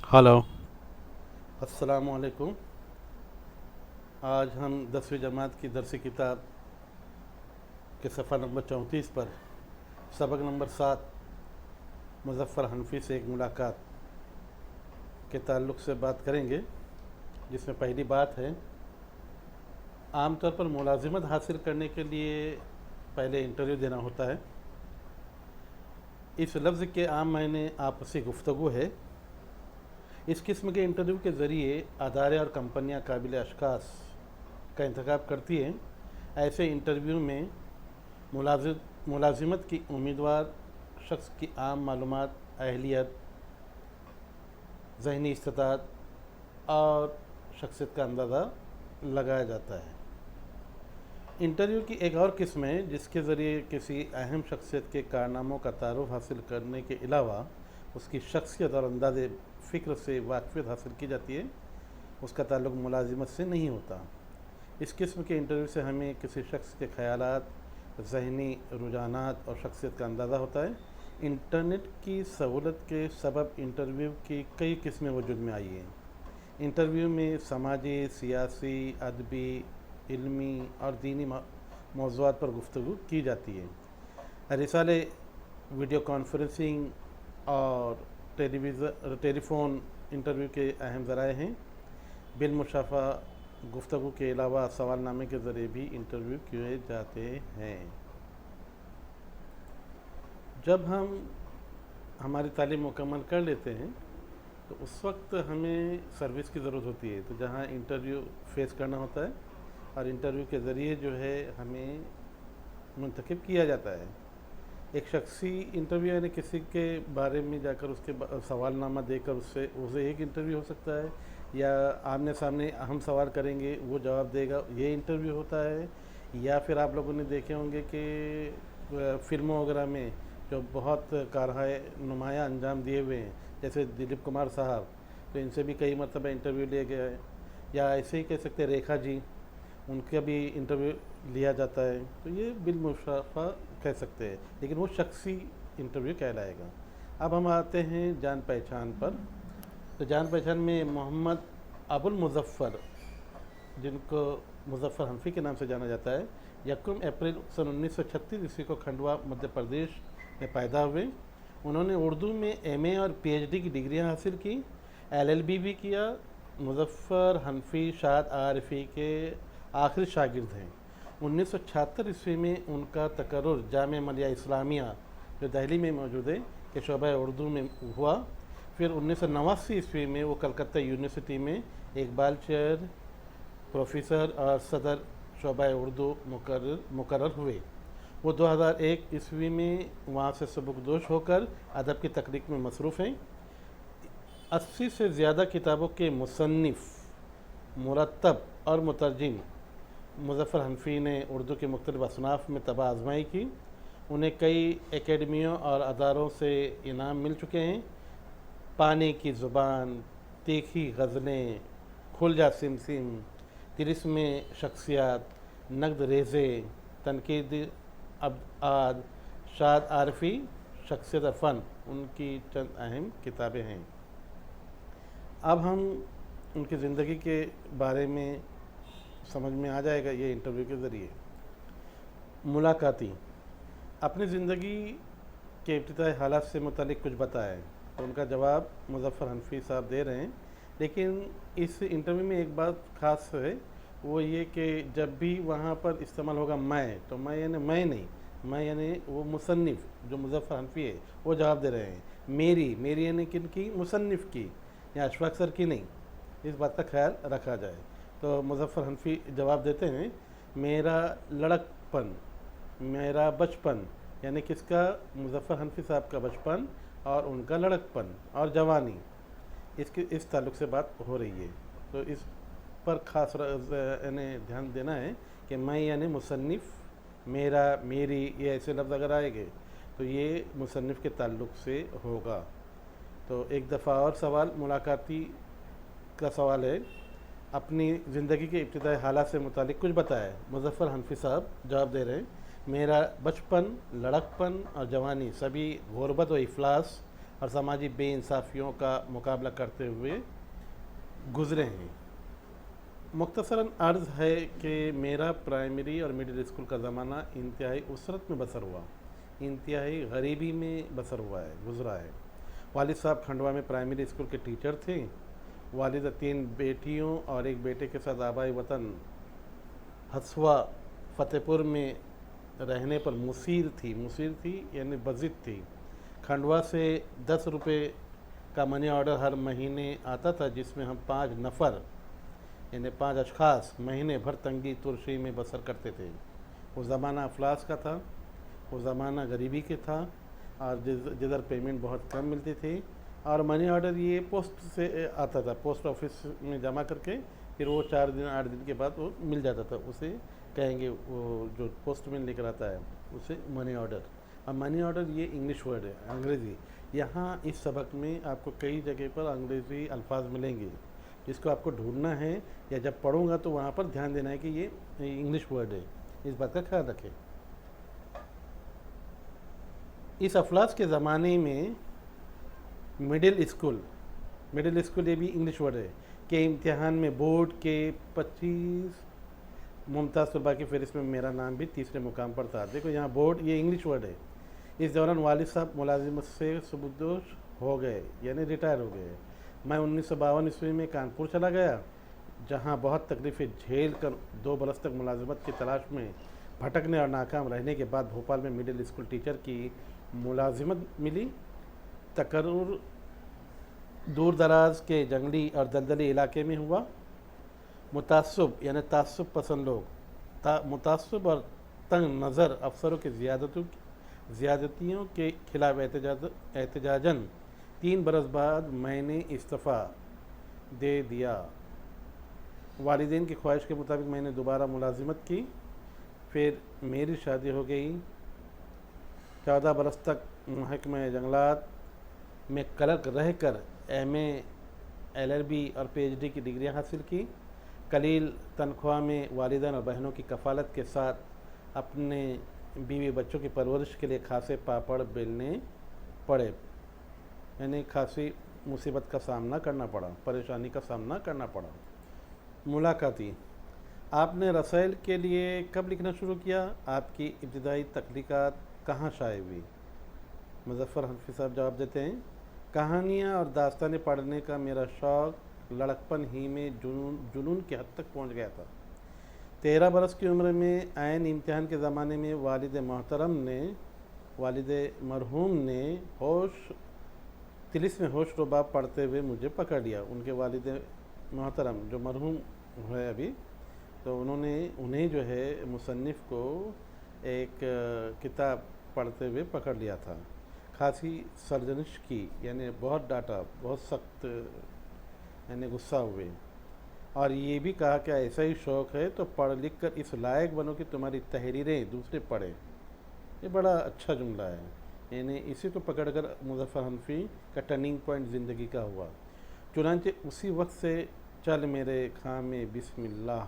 Hello. अस्सलाम वालेकुम। आज हम 10वीं जमात की दरसी किताब के सफ़ा नंबर 34 पर सबक नंबर 7 मुज़फ़्फ़र हनफी से एक मुलाकात के ताल्लुक़ से बात करेंगे, जिसमें पहली बात है, आमतौर पर मुलाजिमत हासिल करने के लिए पहले इंटरव्यू देना होता है। इस लफ्ज़ के आम मायने आपसी गुफ्तगू है। इस किस्म के इंटरव्यू के ज़रिए अदारे और कंपनियां काबिल अशख़ास का इंतखाब करती हैं। ऐसे इंटरव्यू में मुलाजिमत की उम्मीदवार शख्स की आम मालूमात, अहलियत, ज़हनी इस्तिताअत और शख्सियत का अंदाज़ा लगाया जाता है। इंटरव्यू की एक और किस्म है जिसके ज़रिए किसी अहम शख्सियत के कारनामों का तारुफ हासिल करने के अलावा उसकी शख्सियत और अंदाज़ फ़िक्र से वाक़फ़ियत हासिल की जाती है। उसका ताल्लुक़ मुलाजिमत से नहीं होता। इस किस्म के इंटरव्यू से हमें किसी शख्स के ख़यालात, ज़हनी रुझानात और शख्सियत का अंदाज़ा होता है। इंटरनेट की सहूलत के सबब इंटरव्यू की कई किस्में वजूद में आई हैं। इंटरव्यू में समाजी, सियासी, अदबी, इल्मी और दीनी मौज़ूआत पर गुफ्तगू की जाती है। रिसाले वीडियो कॉन्फ्रेंसिंग और टेलीफ़ोन इंटरव्यू के अहम ज़राए हैं। बिलमुशाफ़ा गुफ्तगू के अलावा सवालनामे के ज़रिए भी इंटरव्यू किए जाते हैं। जब हम हमारी तालीम मुकम्मल कर लेते हैं तो उस वक्त हमें सर्विस की ज़रूरत होती है, तो जहाँ इंटरव्यू फेस करना होता है और इंटरव्यू के ज़रिए जो है हमें मुंतखब किया जाता है। एक शख्सी इंटरव्यू यानी किसी के बारे में जाकर उसके सवालनामा देकर उसे एक इंटरव्यू हो सकता है, या आमने सामने हम सवाल करेंगे वो जवाब देगा, ये इंटरव्यू होता है। या फिर आप लोगों ने देखे होंगे कि फ़िल्मों वगैरह में जो बहुत कारहाय नुमाया अंजाम दिए हुए हैं, जैसे दिलीप कुमार साहब, तो इनसे भी कई मरतबा इंटरव्यू लिया गया है। या ऐसे ही कह सकते हैं रेखा जी, उनका भी इंटरव्यू लिया जाता है। तो ये बिलमुशाफ़ा कह सकते हैं, लेकिन वो शख्सी इंटरव्यू कहलाएगा। अब हम आते हैं जान पहचान पर। तो जान पहचान में मोहम्मद अबुल मुज़फ़्फ़र, जिनको मुज़फ़्फ़र हनफी के नाम से जाना जाता है, 1 अप्रैल सन 1936 ईस्वी को खंडवा मध्य प्रदेश में पैदा हुए। उन्होंने उर्दू में एमए और पीएचडी की डिग्रियां हासिल की, एलएलबी भी किया। मुज़फ़्फ़र हनफी शाद आरिफ़ी के आखिरी शागिर्द हैं। 1976 ईस्वी में उनका तकर्रुर जामिया मलिया इस्लामिया, जो दिल्ली में मौजूद है, के शोबा उर्दू में हुआ। फिर 1989 ईस्वी में वो कलकत्ता यूनिवर्सिटी में इकबाल चेयर, प्रोफेसर और सदर शोबा उर्दू मुकर्रर हुए। वो 2001 ईस्वी में वहाँ से सबकदोश होकर अदब की तख्लीक में मसरूफ़ हैं। 80 से ज़्यादा किताबों के मुसन्निफ़, मुरत्तब और मुतरजिम मुज़फ़्फ़र हनफी ने उर्दू के मुख्तलिफ़ असनाफ़ में तबाह आज़माई की। उन्हें कई एकेडमियों और अदारों से इनाम मिल चुके हैं। पानी की ज़ुबान, तीखी गज़लें, खुल जा सिमसिम, तिलिस्मे शख्सियत, नक़द रेज़े, तनकीद अबआद, शाद आरफ़ी, शख्सियत फ़न, उनकी चंद अहम किताबें हैं। अब हम उनकी ज़िंदगी के बारे में समझ में आ जाएगा ये इंटरव्यू के ज़रिए। मुलाकाती अपनी ज़िंदगी के इब्तिदाई हालात से मुतालिक कुछ बताएं, तो उनका जवाब मुज़फ़्फ़र हनफी साहब दे रहे हैं। लेकिन इस इंटरव्यू में एक बात ख़ास है, वो ये कि जब भी वहाँ पर इस्तेमाल होगा मैं, तो मैं यानी मैं नहीं, मैं यानी वो मुसन्निफ़ जो मुज़फ़्फ़र हनफी है वो जवाब दे रहे हैं। मेरी यानी किन की, मुसन्निफ़ की, या अशफ़ाक़ सर की नहीं। इस बात का ख्याल रखा जाए। तो मुज़फ़्फ़र हनफी जवाब देते हैं, मेरा लड़कपन, मेरा बचपन, यानी किसका, मुज़फ़्फ़र हनफी साहब का बचपन और उनका लड़कपन और जवानी, इस ताल्लुक़ से बात हो रही है। तो इस पर ख़ास यानी ध्यान देना है कि मैं यानी मुसन्निफ़, मेरा, मेरी, ये ऐसे लफ्ज़ अगर आएंगे तो ये मुसन्निफ़ के ताल्लुक़ से होगा। तो एक दफ़ा और सवाल मुलाकाती का सवाल है, अपनी ज़िंदगी के इब्तिदाई हालात से मुतालिक कुछ बताया। मुज़फ़्फ़र हनफी साहब जवाब दे रहे हैं, मेरा बचपन, लड़कपन और जवानी सभी गुरबत व इफ़लास اور سماجی بے انصافیوں کا مقابلہ کرتے ہوئے گزرے ہیں۔ مختصراً عرض ہے کہ میرا پرائمری اور مڈل اسکول کا زمانہ انتہائی اسرت میں بسر ہوا، انتہائی غریبی میں بسر ہوا ہے، گزرا ہے۔ والد صاحب کھنڈوا میں پرائمری اسکول کے ٹیچر تھے، والدہ 3 بیٹیوں اور 1 بیٹے کے ساتھ آبائی وطن ہسوا فتح پور میں رہنے پر مصیر تھی یعنی بضد تھی۔ کھنڈوا سے 10 روپے کا منی آرڈر ہر مہینے آتا تھا، جس میں ہم 5 نفر یعنی 5 اشخاص مہینے بھر تنگی ترشی میں بسر کرتے تھے۔ وہ زمانہ افلاس کا تھا، وہ زمانہ غریبی کے تھا، اور جدھر پیمنٹ بہت کم ملتی تھی، اور منی آرڈر یہ پوسٹ سے آتا تھا، پوسٹ آفس میں جمع کر کے پھر وہ 4 دن 8 دن کے بعد وہ مل جاتا تھا۔ اسے کہیں گے وہ جو پوسٹ مین لے کر آتا ہے اسے منی آرڈر۔ اب منی آرڈر یہ انگلش ورڈ ہے، انگریزی۔ یہاں اس سبق میں آپ کو کئی جگہ پر انگریزی الفاظ ملیں گے، جس کو آپ کو ڈھونڈنا ہے، یا جب پڑھوں گا تو وہاں پر دھیان دینا ہے کہ یہ انگلش ورڈ ہے، اس بات کا خیال رکھیں۔ اس افلاس کے زمانے میں مڈل اسکول یہ بھی انگلش ورڈ ہے کہ امتحان میں بورڈ کے 25 ممتاز طلباء کی فہرست میں میرا نام بھی تیسرے مقام پر تھا۔ دیکھو یہاں بورڈ یہ انگلش ورڈ ہے۔ اس دوران والد صاحب ملازمت سے سبکدوش ہو گئے یعنی ریٹائر ہو گئے۔ میں 1952 عیسوی میں کانپور چلا گیا، جہاں بہت تکلیفیں جھیل کر 2 برس تک ملازمت کی تلاش میں بھٹکنے اور ناکام رہنے کے بعد بھوپال میں مڈل اسکول ٹیچر کی ملازمت ملی۔ تقرر دور دراز کے جنگلی اور دلدلی علاقے میں ہوا۔ متعصب یعنی تعصب پسند لوگ، متعصب اور تنگ نظر افسروں کی زیادتیوں کے خلاف احتجاجاً 3 برس بعد میں نے استعفیٰ دے دیا۔ والدین کی خواہش کے مطابق میں نے دوبارہ ملازمت کی، پھر میری شادی ہو گئی۔ 14 برس تک محکمہ جنگلات میں کلرک رہ کر ایم اے LLB اور PhD کی ڈگریاں حاصل کی۔ قلیل تنخواہ میں والدین اور بہنوں کی کفالت کے ساتھ اپنے بیوی بچوں کی پرورش کے لیے خاصے پاپڑ بیلنے پڑے، یعنی خاصی مصیبت کا سامنا کرنا پڑا، پریشانی کا سامنا کرنا پڑا۔ ملاقاتی، آپ نے رسائل کے لیے کب لکھنا شروع کیا؟ آپ کی ابتدائی تخلیقات کہاں شائع ہوئی؟ مظفر حنفی صاحب جواب دیتے ہیں، کہانیاں اور داستانیں پڑھنے کا میرا شوق لڑکپن ہی میں جنون کی حد تک پہنچ گیا تھا۔ 13 برس کی عمر میں عین امتحان کے زمانے میں والد مرحوم نے طلسم ہوش رباب پڑھتے ہوئے مجھے پکڑ لیا۔ ان کے والد محترم جو مرحوم ہے ابھی، تو انہیں جو ہے مصنف کو ایک کتاب پڑھتے ہوئے پکڑ لیا تھا، خاصی سرزنش کی، یعنی بہت ڈانٹا، بہت سخت، یعنی غصہ ہوئے، اور یہ بھی کہا کہ ایسا ہی شوق ہے تو پڑھ لکھ کر اس لائق بنو کہ تمہاری تحریریں دوسرے پڑھیں۔ یہ بڑا اچھا جملہ ہے، یعنی اسی کو پکڑ کر مظفر حنفی کا ٹرننگ پوائنٹ زندگی کا ہوا۔ چنانچہ اسی وقت سے چل میرے خامے بسم اللہ،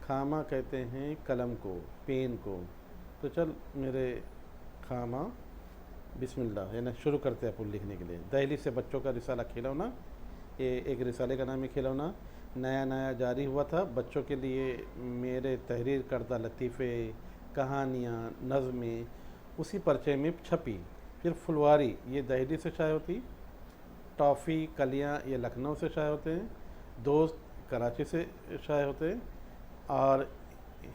خامہ کہتے ہیں قلم کو، پین کو، تو چل میرے خامہ بسم اللہ، یعنی شروع کرتے ہیں اپن لکھنے کے لیے۔ دہلی سے بچوں کا رسالہ کھلونا، یہ ایک رسالے کا نام ہے کھلونا، نیا جاری ہوا تھا۔ بچوں کے لیے میرے تحریر کردہ لطیفے، کہانیاں، نظمیں اسی پرچے میں چھپی۔ پھر فلواری یہ دہلی سے شائع ہوتی، ٹافی کلیاں یہ لکھنؤ سے شائع ہوتے ہیں، دوست کراچی سے شائع ہوتے ہیں، اور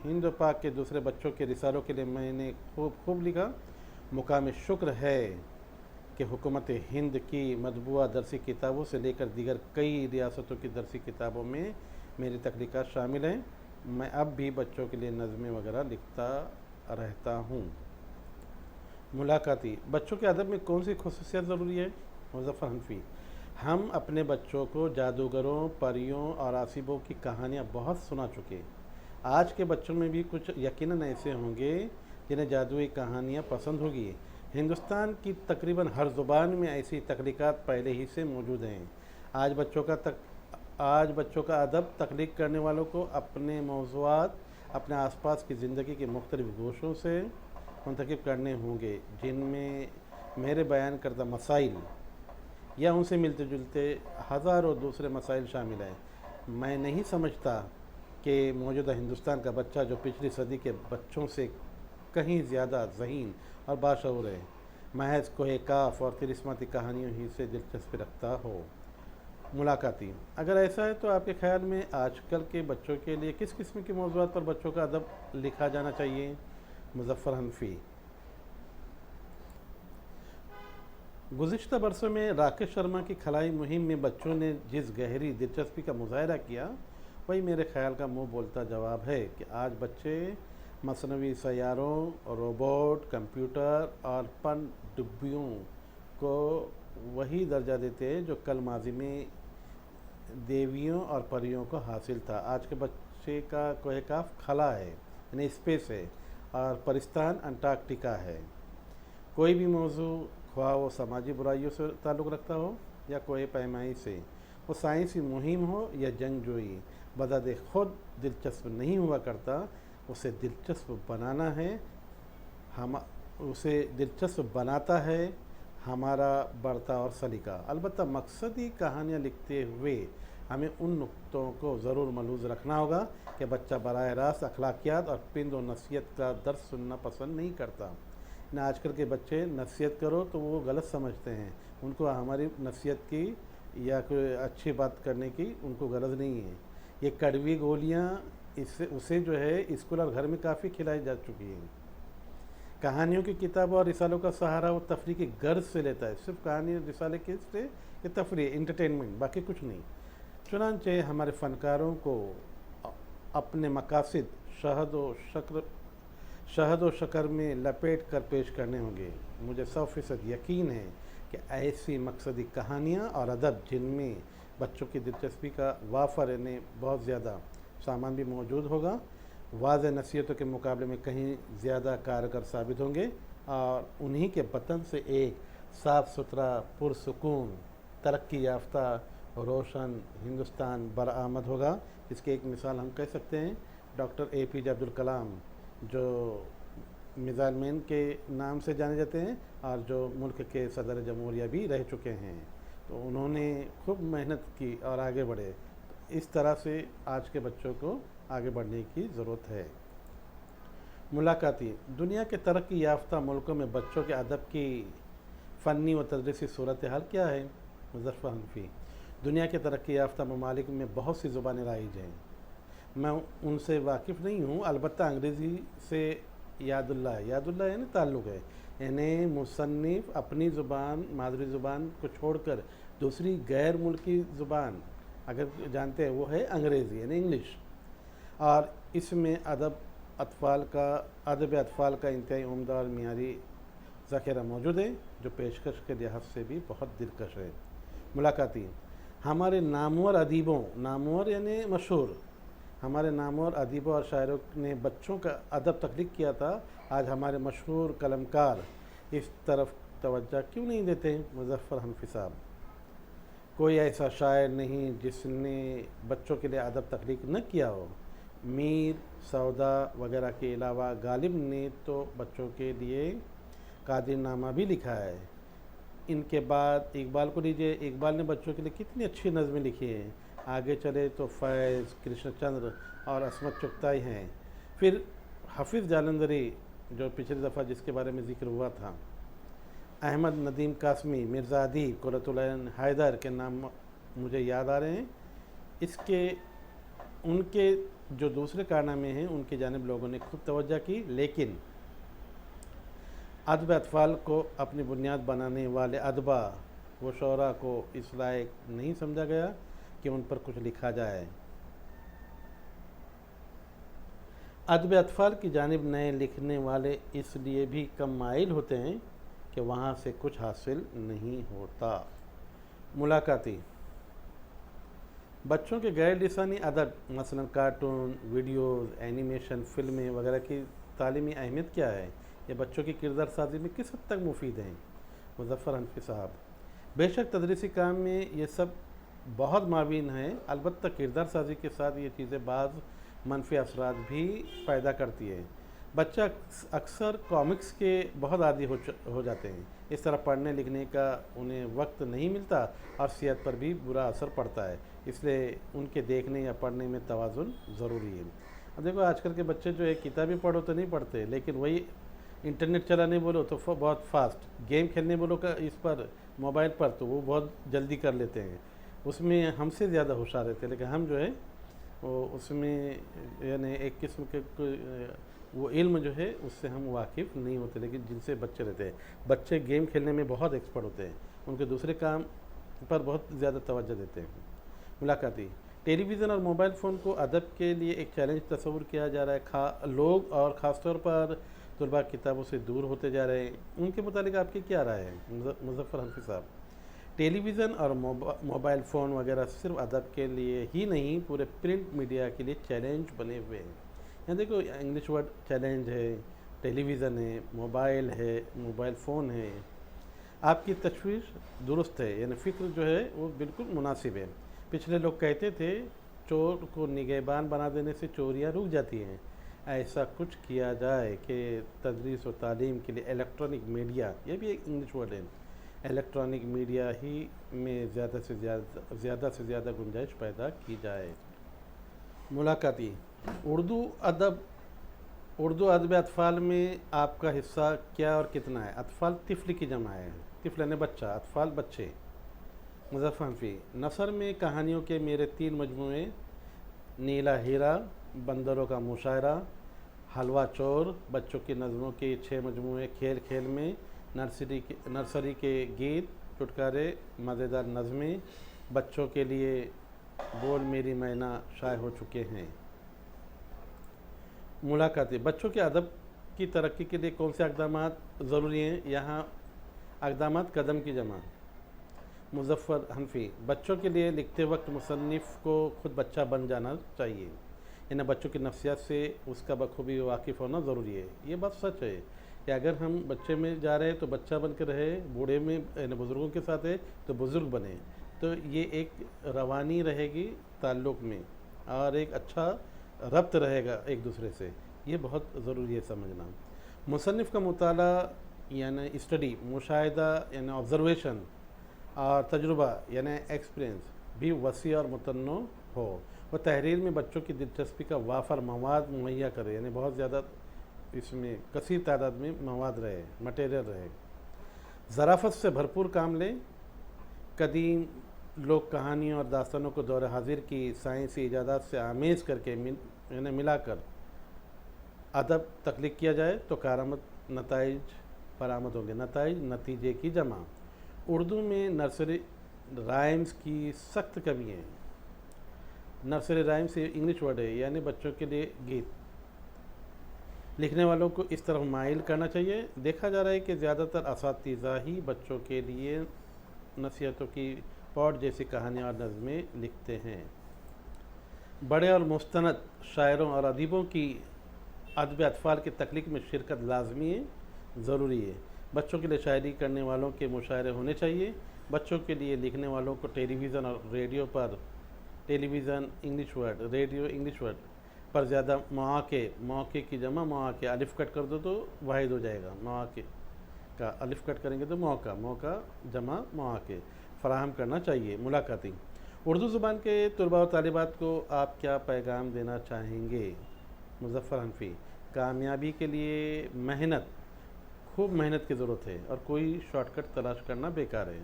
ہند و پاک کے دوسرے بچوں کے رسالوں کے لیے میں نے خوب لکھا۔ مقام شکر ہے کہ حکومت ہند کی مطبوعہ درسی کتابوں سے لے کر دیگر کئی ریاستوں کی درسی کتابوں میں میری تخلیقات شامل ہیں۔ میں اب بھی بچوں کے لیے نظمیں وغیرہ لکھتا رہتا ہوں۔ ملاقاتی، بچوں کے ادب میں کون سی خصوصیت ضروری ہے؟ مظفر حنفی، ہم اپنے بچوں کو جادوگروں، پریوں اور آصبوں کی کہانیاں بہت سنا چکے۔ آج کے بچوں میں بھی کچھ یقیناً ایسے ہوں گے جنہیں جادوئی کہانیاں پسند ہوگی۔ ہندوستان کی تقریباً ہر زبان میں ایسی تخلیقات پہلے ہی سے موجود ہیں۔ آج بچوں کا ادب تخلیق کرنے والوں کو اپنے موضوعات اپنے آس پاس کی زندگی کے مختلف گوشوں سے منتخب کرنے ہوں گے، جن میں میرے بیان کردہ مسائل या उनसे मिलते जुलते हज़ारों दूसरे मसाइल शामिल हैं। मैं नहीं समझता कि मौजूदा हिंदुस्तान का बच्चा जो पिछली सदी के बच्चों से कहीं ज़्यादा ज़हीन और बाशऊर है, महज कोहे काफ और तिलिस्माती कहानियों ही से दिलचस्पी रखता हो। मुलाकाती, अगर ऐसा है तो आपके ख्याल में आजकल के बच्चों के लिए किस किस्म के मौज़ूआत पर बच्चों का अदब लिखा जाना चाहिए? मुज़फ़्फ़र हनफी। गुज़िश्ता बरसों में राकेश शर्मा की खलाई मुहिम में बच्चों ने जिस गहरी दिलचस्पी का मुज़ाहरा किया, वही मेरे ख्याल का मुँह बोलता जवाब है कि आज बच्चे मसनवी सैयारों, रोबोट, कंप्यूटर और पनडुब्बियों को वही दर्जा देते हैं जो कल माजी में देवियों और परियों को हासिल था। आज के बच्चे का कोहे काफ खला है, यानी स्पेस है, और परिस्तान अंटार्कटिका है। कोई भी मौजू, ख्वाह वो समाजी बुराइयों से ताल्लुक़ रखता हो या कोई पैमाई से, वो साइंसी मुहिम हो या जंगजोई, बजाते खुद दिलचस्प नहीं हुआ करता। उसे दिलचस्प बनाना है, उसे दिलचस्प बनाता है हमारा बर्ताव और सलीका। अलबत्ता मकसदी कहानियाँ लिखते हुए हमें उन नुक्तों को ज़रूर मलूज़ रखना होगा कि बच्चा बराह रास्त अखलाकियात और पिंद और नसीहत का दर्स सुनना पसंद नहीं करता। ना आजकल के बच्चे नसीहत करो तो वो गलत समझते हैं, उनको हमारी नसीहत की या कोई अच्छी बात करने की उनको गरज नहीं है। ये कड़वी गोलियाँ इससे उसे जो है स्कूल और घर में काफ़ी खिलाई जा चुकी हैं। कहानियों की किताबों और रिसालों का सहारा वो तफरीह की गर्ज से लेता है। सिर्फ कहानी और रिसाले के से ये तफरीह, इंटरटेनमेंट, बाकी कुछ नहीं। चुनांचे हमारे फ़नकारों को अपने मकासद शहद व शक्कर में लपेट कर पेश करने होंगे। मुझे 100% यकीन है कि ऐसी मकसदी कहानियाँ और अदब जिनमें बच्चों की दिलचस्पी का वाफर यानी बहुत ज़्यादा सामान भी मौजूद होगा, वाज़ेह नसीहतों के मुकाबले में कहीं ज़्यादा कारगर साबित होंगे और उन्हीं के वतन से एक साफ़ सुथरा, पुरसुकून, तरक्की याफ्ता, रोशन हिंदुस्तान बरामद होगा। इसकी एक मिसाल हम कह सकते हैं डॉक्टर APJ अब्दुल कलाम, जो मिज़ाइल मैन के नाम से जाने जाते हैं और जो मुल्क के सदर जमहूरिया भी रह चुके हैं। तो उन्होंने खूब मेहनत की और आगे बढ़े। इस तरह से आज के बच्चों को आगे बढ़ने की ज़रूरत है। मुलाकाती, दुनिया के तरक्की याफ्ता मुल्कों में बच्चों के अदब की फ़नी व तदरीसी सूरत हाल क्या है? मुज़फ़्फ़र हनफी। दुनिया के तरक्की याफ्ता ममालिक में बहुत सी ज़ुबानें राइज हैं, मैं उनसे वाकिफ़ नहीं हूँ। अलबत्ता अंग्रेज़ी से यादुल्ला यानी ताल्लुक़ है, यानी मुसन्निफ़ अपनी ज़ुबान, मादरी ज़ुबान को छोड़कर दूसरी गैर मुल्की ज़ुबान अगर जानते हैं वो है अंग्रेज़ी यानी इंग्लिश। और इसमें अदब अतफ़ाल का इंतहाई उम्दा और मियारी ज़ख़ीरा मौजूद है, जो पेशकश के लिहाज से भी बहुत दिलकश है। मुलाकाती, हमारे नामवर अदीबों, नामवर यानी मशहूर, हमारे नामवर अदीबों और शायरों ने बच्चों का अदब तख्लीक़ किया था। आज हमारे मशहूर कलमकार इस तरफ तवज्जो क्यों नहीं देते? मुज़फ़्फ़र हनफी साहब। कोई ऐसा शायर नहीं जिसने बच्चों के लिए अदब तख्लीक़ न किया हो। मीर, सौदा वगैरह के अलावा गालिब ने तो बच्चों के लिए कादिरनामा भी लिखा है। इनके बाद इकबाल को लीजिए, इकबाल ने बच्चों के लिए कितनी अच्छी नज़में लिखी हैं। आगे चले तो फैज़, कृष्णचंद्र और असमत चुगताई हैं। फिर हाफिज़ जालंधरी, जो पिछली दफ़ा जिसके बारे में ज़िक्र हुआ था, अहमद नदीम कासमी, मिर्ज़ा अदीब, कुर्रतुल ऐन हैदर के नाम मुझे याद आ रहे हैं। उनके जो दूसरे कारनामे हैं उनकी जानिब लोगों ने खूब तवज्जो की, लेकिन अदब अतफ़ाल को अपनी बुनियाद बनाने वाले अदबा व शोरा को इस लायक नहीं समझा गया कि उन पर कुछ लिखा जाए। अदब अतफ़ाल की जानिब नए लिखने वाले इसलिए भी कम माइल होते हैं कि वहाँ से कुछ हासिल नहीं होता। मुलाकाती, बच्चों के गैर लिसानी अदब मसलन कार्टून, वीडियोज़, एनिमेशन, फ़िल्में वगैरह की तालीमी अहमियत क्या है? ये बच्चों की किरदार साजी में किस हद तक मुफीद हैं? मुज़फ़्फ़र हनफी साहब। बेशक तदरीसी काम में ये सब बहुत मावीन है, अलबत्ता किरदार साजी के साथ ये चीज़ें बाज़ मनफी असरात भी पैदा करती है। بچہ اکثر کامکس کے بہت عادی ہو جاتے ہیں، اس طرح پڑھنے لکھنے کا انہیں وقت نہیں ملتا اور صحت پر بھی برا اثر پڑتا ہے، اس لیے ان کے دیکھنے یا پڑھنے میں توازن ضروری ہے۔ اب دیکھو آج کل کے بچے جو ہے کتابیں پڑھو تو نہیں پڑھتے، لیکن وہی انٹرنیٹ چلانے بولو تو بہت فاسٹ، گیم کھیلنے بولو کا اس پر موبائل پر تو وہ بہت جلدی کر لیتے ہیں، اس میں ہم سے زیادہ ہوشیار رہتے ہیں، لیکن ہم جو ہے وہ اس میں یعنی ایک قسم کے وہ علم جو ہے اس سے ہم واقف نہیں ہوتے، لیکن جن سے بچے رہتے ہیں، بچے گیم کھیلنے میں بہت ایکسپرٹ ہوتے ہیں، ان کے دوسرے کام پر بہت زیادہ توجہ دیتے ہیں۔ ملاقاتی ٹیلی ویژن اور موبائل فون کو ادب کے لیے ایک چیلنج تصور کیا جا رہا ہے، لوگ اور خاص طور پر طلباء کتابوں سے دور ہوتے جا رہے ہیں، ان کے متعلق آپ کی کیا رائے ہے مظفر حنفی صاحب؟ ٹیلی ویژن اور موبائل فون وغیرہ صرف ادب کے لیے ہی نہیں، پورے پرنٹ میڈیا کے لیے چیلنج بنے ہوئے ہیں۔ یہاں دیکھو انگلش ورڈ چیلنج ہے، ٹیلی ویژن ہے، موبائل فون ہے۔ آپ کی تشویش درست ہے، یعنی فکر جو ہے وہ بالکل مناسب ہے۔ پچھلے لوگ کہتے تھے چور کو نگہبان بنا دینے سے چوریاں رک جاتی ہیں، ایسا کچھ کیا جائے کہ تدریس و تعلیم کے لیے الیکٹرانک میڈیا، یہ بھی ایک انگلش ورڈ ہے، الیکٹرانک میڈیا ہی میں زیادہ سے زیادہ گنجائش پیدا کی جائے۔ ملاقاتی اردو ادب اطفال میں آپ کا حصہ کیا اور کتنا ہے؟ اطفال طفل کی جمع ہے، طفل یعنی بچہ، اطفال بچے۔ مظفر حنفی نثر میں کہانیوں کے میرے 3 مجموعے، نیلا ہیرا، بندروں کا مشاعرہ، حلوہ چور، بچوں کی نظموں کے 6 مجموعے، کھیل کھیل میں، نرسری کے گیت، چٹکارے، مزیدار نظمیں، بچوں کے لیے بول میری مینا شائع ہو چکے ہیں۔ ملاقاتیں بچوں کے ادب کی ترقی کے لیے کون سے اقدامات ضروری ہیں؟ یہاں اقدامات قدم کی جمع۔ مظفر حنفی بچوں کے لیے لکھتے وقت مصنف کو خود بچہ بن جانا چاہیے، یعنی بچوں کی نفسیات سے اس کا بخوبی واقف ہونا ضروری ہے۔ یہ بات سچ ہے کہ اگر ہم بچے میں جا رہے ہیں تو بچہ بن کے رہے، بوڑھے میں یعنی بزرگوں کے ساتھ ہے تو بزرگ بنے، تو یہ ایک روانی رہے گی تعلق میں اور ایک اچھا ربط رہے گا ایک دوسرے سے، یہ بہت ضروری ہے سمجھنا۔ مصنف کا مطالعہ یعنی اسٹڈی، مشاہدہ یعنی آبزرویشن اور تجربہ یعنی ایکسپیرینس بھی وسیع اور متنوع ہو۔ وہ تحریر میں بچوں کی دلچسپی کا وافر مواد مہیا کرے، یعنی بہت زیادہ اس میں کثیر تعداد میں مواد رہے، مٹیریل رہے۔ ظرافت سے بھرپور کام لیں، قدیم لوگ کہانیوں اور داستانوں کو دور حاضر کی سائنسی ایجادات سے آمیز کر کے یعنی ملا کر ادب تخلیق کیا جائے تو کارآمد نتائج برآمد ہوں گے۔ نتیجے کی جمع۔ اردو میں نرسری رائمز کی سخت کمی ہے۔ نرسری رائمز یہ انگلش ورڈ ہے، یعنی بچوں کے لیے گیت۔ لکھنے والوں کو اس طرف مائل کرنا چاہیے۔ دیکھا جا رہا ہے کہ زیادہ تر اساتذہ ہی بچوں کے لیے نصیحتوں کی پوٹ جیسی کہانیاں اور نظمیں لکھتے ہیں۔ بڑے اور مستند شاعروں اور ادیبوں کی ادب اطفال کی تخلیق میں شرکت لازمی ہے، ضروری ہے۔ بچوں کے لیے شاعری کرنے والوں کے مشاعرے ہونے چاہیے۔ بچوں کے لیے لکھنے والوں کو ٹیلی ویژن اور ریڈیو پر، television English word, radio English word پر زیادہ مواقع کی جمع مواقع، الف کٹ کر دو تو واحد ہو جائے گا، مواقع کا الف کٹ کریں گے تو موقع جمع مواقع فراہم کرنا چاہیے۔ ملاقاتیں اردو زبان کے طلباء و طالبات کو آپ کیا پیغام دینا چاہیں گے؟ مظفر حنفی کامیابی کے لیے خوب محنت کی ضرورت ہے اور کوئی شارٹ کٹ تلاش کرنا بیکار ہے۔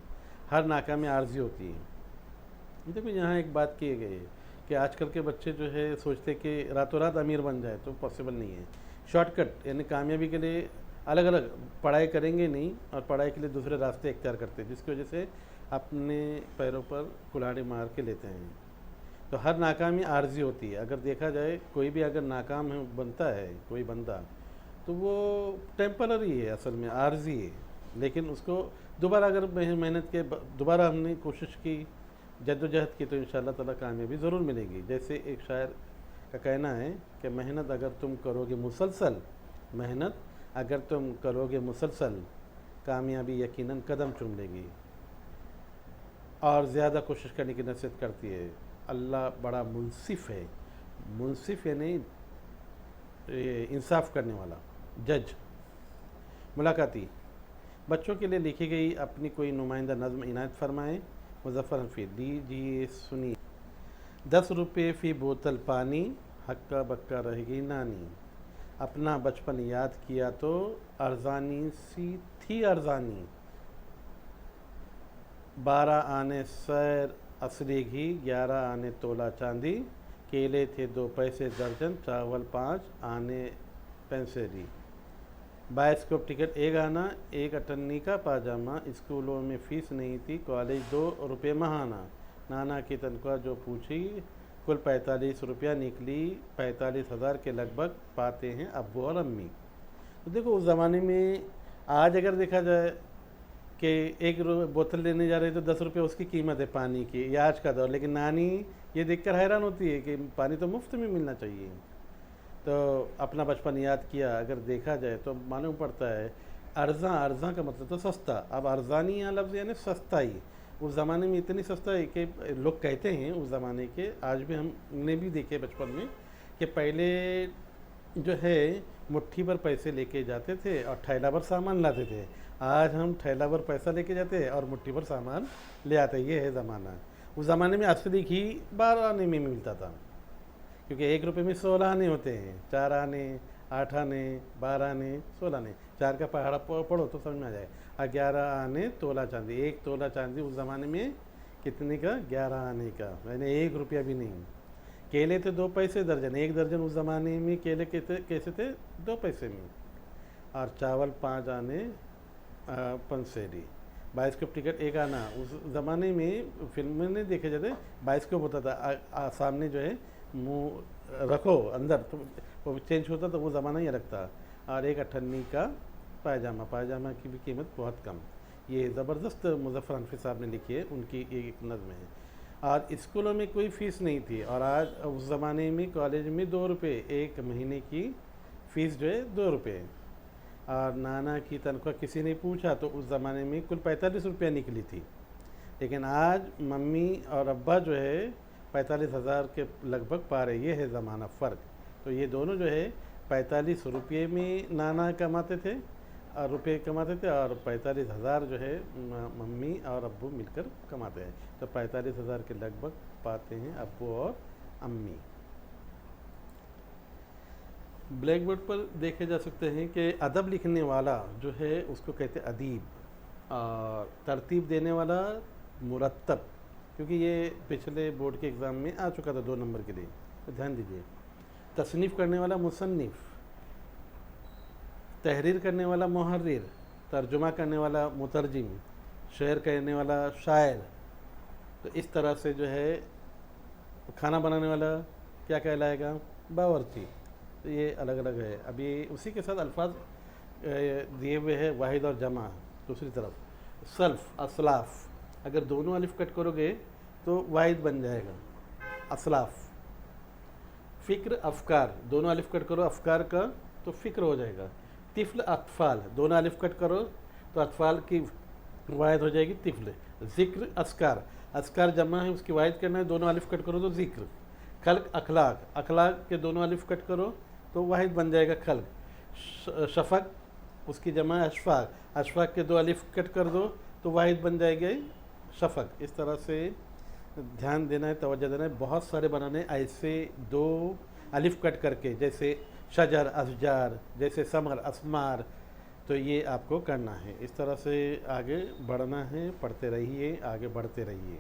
ہر ناکامی عارضی ہوتی ہے۔ دیکھو یہاں ایک بات کی گئی ہے کہ آج کل کے بچے جو ہے سوچتے کہ راتوں رات امیر بن جائے، تو پاسبل نہیں ہے۔ شارٹ کٹ یعنی کامیابی کے لیے الگ الگ پڑھائی کریں گے نہیں، اور پڑھائی کے لیے دوسرے راستے اختیار کرتے ہیں، جس کی وجہ سے اپنے پیروں پر کلاڑی مار کے لیتے ہیں۔ تو ہر ناکامی عارضی ہوتی ہے۔ اگر دیکھا جائے کوئی بھی اگر ناکام بنتا ہے کوئی بندہ، تو وہ ٹیمپرری ہے، اصل میں عارضی ہے، لیکن اس کو دوبارہ اگر محنت کے دوبارہ ہم نے کوشش کی، جد و جہد کی، تو انشاءاللہ تعالیٰ کامیابی ضرور ملے گی۔ جیسے ایک شاعر کا کہنا ہے کہ محنت اگر تم کرو گے مسلسل، کامیابی یقیناً قدم چوم لے گی۔ اور زیادہ کوشش کرنے کی نصیحت کرتی ہے۔ اللہ بڑا منصف ہے، منصف یعنی इंसाफ करने वाला, जज। मुलाकाती, बच्चों के लिए लिखी गई अपनी कोई नुमाइंदा नज़्म इनायत फरमाएँ। मुज़फ़्फ़र हफ़ीज़, लीजिए सुनिए। 10 रुपये फ़ी बोतल पानी, हक्का बक्का रहेगी नानी। अपना बचपन याद किया तो अरज़ानी सी थी अरज़ानी। 12 आने सैर असली घी, 11 आने तोला चांदी। केले थे 2 पैसे दर्जन, चावल 5 आने पेंसेरी। बायोस्कोप टिकट 1 आना, 1 अटन्नी का पाजामा। स्कूलों में फ़ीस नहीं थी, कॉलेज 2 रुपये महाना। नाना की तनख्वाह जो पूछी, कुल 45 रुपया निकली। 45,000 के लगभग पाते हैं अब्बू और अम्मी। तो देखो, उस ज़माने में आज अगर देखा जाए कि एक बोतल लेने जा रहे तो 10 रुपये उसकी कीमत है पानी की, ये आज का दौर। लेकिन नानी ये देखकर हैरान होती है कि पानी तो मुफ्त में मिलना चाहिए। तो अपना बचपन याद किया, अगर देखा जाए तो मालूम पड़ता है अर्ज़ा का मतलब तो सस्ता। अब अरज़ानी यहाँ लफ्ज़ यानी सस्ता ही। उस ज़माने में इतनी सस्ता है कि लोग कहते हैं उस ज़माने के, आज भी हमने भी देखे बचपन में, कि पहले जो है मुट्ठी भर पैसे लेके जाते थे और थैला भर सामान लाते थे। आज हम थैला भर पैसा लेके जाते हैं और मुट्ठी भर सामान ले आते हैं। ये है ज़माना। उस ज़माने में असली घी 12 आने में मिलता था, क्योंकि 1 रुपये में 16 आने होते हैं। 4 आने, 8 आने, 12 आने, 16 आने। 4 का पहाड़ा पढ़ो तो समझ में आ जाए। 11 आने तोला चांदी। 1 तोला चांदी उस ज़माने में कितने का? 11 आने का, यानी 1 रुपया भी नहीं। केले थे 2 पैसे दर्जन। 1 दर्जन उस ज़माने में केले कैसे थे? 2 पैसे में। और चावल 5 आने पंसेरी। बायोस्कोप टिकट 1 आना। उस ज़माने में फिल्म में नहीं देखे जाते, बायोस्कोप होता था सामने जो है, मुँह रखो अंदर तो वो चेंज होता था। वो ज़माना ही अलग था। और 1 अठन्नी का पायजामा की भी कीमत बहुत कम। ये ज़बरदस्त मुज़फ़्फ़र हनफ़ी साहब ने लिखी है, उनकी एक नज़्म है। और स्कूलों में कोई फ़ीस नहीं थी, और आज उस ज़माने में कॉलेज में 2 रुपये, 1 महीने की फ़ीस जो है 2 रुपये। और नाना की तनख्वाह किसी ने पूछा तो उस ज़माने में कुल 45 रुपया निकली थी। लेकिन आज मम्मी और अब्बा जो है 45,000 के लगभग पा रहे। ये है ज़माना फ़र्क। तो ये दोनों जो है 45 रुपये में नाना कमाते थे और रुपये कमाते थे, और 45,000 जो है मम्मी और अब्बू मिलकर कमाते हैं। तो 45,000 के लगभग पाते हैं अब्बू और अम्मी। ब्लैक बोर्ड पर देखे जा सकते हैं कि अदब लिखने वाला जो है उसको कहते हैं अदीब, और तरतीब देने वाला मुरत्तब, क्योंकि ये पिछले बोर्ड के एग्ज़ाम में आ चुका था 2 नंबर के लिए, तो ध्यान दीजिए। तसनीफ़ करने वाला मुसन्निफ़, तहरीर करने वाला मुहर्रिर, तर्जुमा करने वाला मुतरजिम, शेर कहने वाला शायर। तो इस तरह से जो है खाना बनाने वाला क्या कहलाएगा? बावर्ची। तो ये अलग अलग है। अभी उसी के साथ अल्फाज दिए हुए हैं वाहिद और जमा। दूसरी तरफ सल्फ़, असलाफ़, अगर दोनों अलिफ कट करोगे तो वाहिद बन जाएगा असलाफ़। फ़िक्र, अफ़कार, दोनों अलिफ कट करो अफ़कार का तो फ़िक्र हो जाएगा। तिफ़्ल, अतफ़ाल, दोनों अलिफ कट करो तो अतफ़ाल की वाहिद हो जाएगी तिफ़्ल। ज़िक्र, अस्कार, अस्कार जमा है उसकी वाहिद करना है, दोनों अलिफ कट करो तो ज़िक्र। खल्क़, अखलाक, अखलाक के दोनों अलिफ कट करो तो वाहिद बन जाएगा खल्क़। शफ़क़, उसकी जमा है अशफ़ाक़, अशफ़ाक़ के 2 अलिफ कट कर दो तो वाहिद बन जाएगी शफ़क़। इस तरह से ध्यान देना है, तवज्जो देना है। बहुत सारे बनाने ऐसे 2 अलिफ कट करके, जैसे शजर, अशजार, जैसे समर, असमार। तो ये आपको करना है। इस तरह से आगे बढ़ना है। पढ़ते रहिए, आगे बढ़ते रहिए।